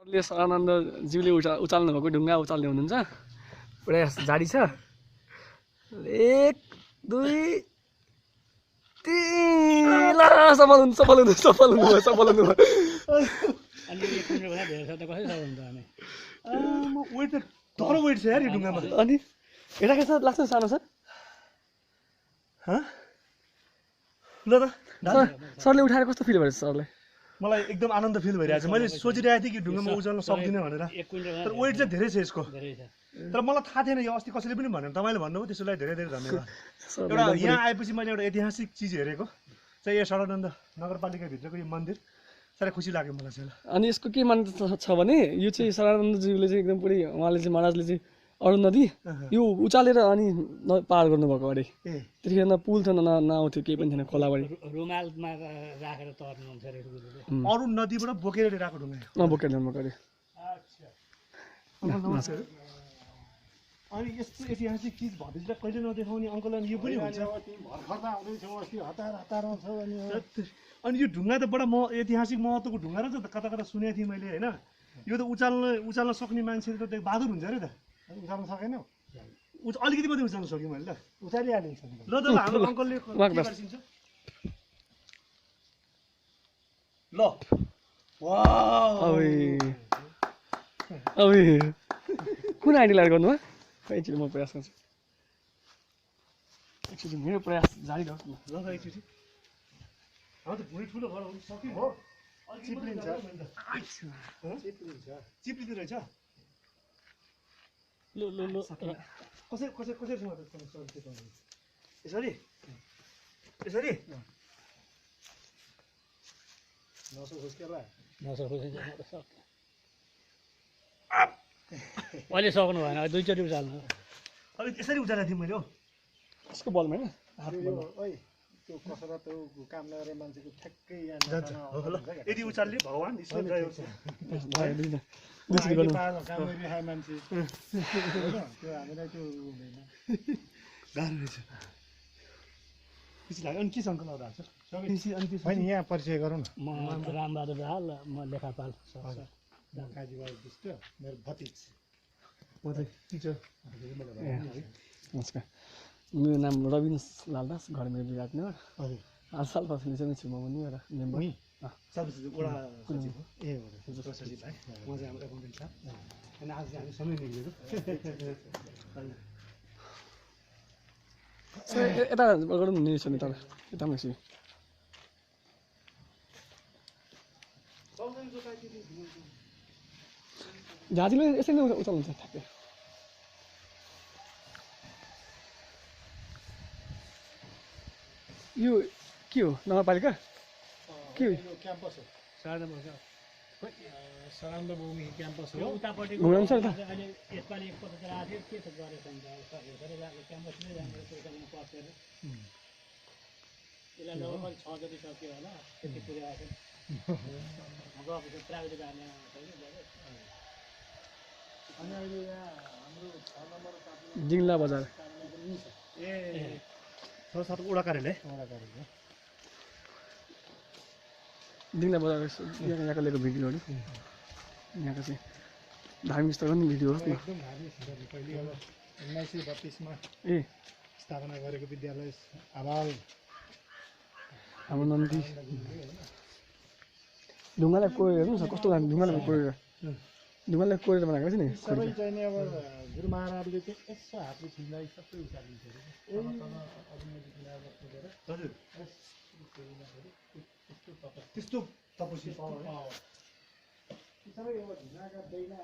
सरले सदानन्दज्यूले उचाल्नु भएको ढुङ्गा उचाल्ने हुनुहुन्छ। प्रयास जारी छ। 1 2 3 ला सफल हुनु अनि एटा के लाग्छ सानो छ सरले उठाएर कस्तो फिल भएछ सरले? मलाई एकदम आनन्द फिल भइरहेछ। मैले सोचिरहेको थिएँ कि ढुङ्गामा उचाल्न सक्दिनँ भनेर, तर वेट चाहिँ धेरै छ यसको। तर मलाई थाहा थिएन यो, अस्ति कसैले पनि भनेन, तपाईँले भन्नुभयो, त्यसैलाई धेरै धेरै धन्यवाद। एउटा यहाँ आएपछि मैले एउटा ऐतिहासिक चिज हेरेको चाहिँ यो सदानन्द नगरपालिकाभित्रको यो मन्दिर साह्रै खुसी लाग्यो मलाई चाहिँ। अनि यसको के मान्यता छ भने यो चाहिँ सदानन्दज्यूले चाहिँ एकदम पुरै उहाँले चाहिँ महाराजले चाहिँ अरुण नदी यो उचालेर अनि पार गर्नुभएको अरे। त्यतिखेर न पुल थिएन न आउँथ्यो, केही पनि थिएन, खोलाबारी रुमालमा राखेर तर्नुहुन्छ अरे गुरुले। अरुण नदीबाट बोकेर ल्याएको ढुङ्गा बोकेर ल्याउनुभएको अरे। अनि यस्तो ऐतिहासिक चिज भतिजलाई कहिले नदेखाउने अङ्कललाई यो पनि हुन्छ। अनि यो ढुङ्गा त बडा ऐतिहासिक महत्त्वको ढुङ्गा रहेछ त, कता कता सुनेको थिएँ मैले होइन। यो त उचाल्न सक्ने मान्छे त बहादुर हुन्छ अरे त। उचाल्न सकेन, अलिकति मात्रै उचाल्न सक्यो मैले त, उचालिहालेँ। ल त हाम्रो अङ्कलले गर्छिन्छ ल। कुन आइडी लगाएर गर्नु? एकचोटि म प्रयास गर्छु, एकचोटि मेरो प्रयास जारी राख्छु न। ल एकचोटि अब त भुँडी ठुलो घर सक्यो हो, चिप्लिन्छ चिप्लिँदो रहेछ। कसैसँग यसरी यसरी अहिले सक्नु भएन, दुईचोटि उचाल्नु। अलिक यसरी उचालेको थिएँ मैले हो, यसको बलमा होइन त्यो कसरत काम नगरे मान्छेको ठ्याक्कै जान्छ। यदि उचाल्ने भगवान् ईश्वर जय होस्। काम गरिरहेको मान्छे त्यो हामीलाई त्यो हुँदैन, गाह्रो रहेछ। खुसी लाग्यो। अनि के छ अङ्कल अरू हाल्छ? होइन यहाँ परिचय गरौँ न। म रामबहादुर दाहाल, म लेखापाल काजीबाई विष्ट, मेरो भतिज। म चाहिँ टिचर। नमस्कार, मेरो नाम रविन लालदास, घर मेरो विराटनगर। हजुर, साल बस्ने चाहिँ छु म पनि एउटा मेम्बर। वडा सचिव हो। ए हो सचिव भाइ, म चाहिँ हाम्रो एकाउन्टेन्ट छ। अनि आज चाहिँ हामी सँगै निक्लेको। यता गरौँ नि छ नि तर यता पनि छु। झाजीले यसरी नै उचाल्नुहुन्छ ठ्याक्कै। यो के हो नगरपालिका के हो? क्याम्पस हो, सदानन्द भूमि क्याम्पस हो। उतापट्टि घुमाउनु छ नि त। अहिले यसपालि एकपल्ट राखेको थियो, के त गरेको क्याम्पसमै राम्रो पैसामा पसेर यसलाई लगभग 6 जति सक्यो होला, त्यति पुर्याएको गएको प्राविधिक हाल्ने अनि अहिले यहाँ हाम्रो 6 नम्बर जिङ्ला बजार। ए सर वडा कार्यालय जिङ्ला बजार यहाँको लिएको भिडियोहरू, यहाँको चाहिँ धार्मिक स्थलको नि भिडियो हो। एकदम धार्मिक स्थल। पहिले अब 1932 मा ए स्थापना गरेको विद्यालय आबाल हाम्रो नन्दी ढुङ्गालाई कोरेर हेर्नुहोस् न कस्तो लाग्छ। ढुङ्गालाई कोरेर बनाएको छ नि। सबै चाहिँ नि अब गुरु महाराजले चाहिँ यसो हातले छिन्दै सबै उचालिन्छ हजुर, त्यस्तो तपस्या सबै अब ढुङ्गाका दैला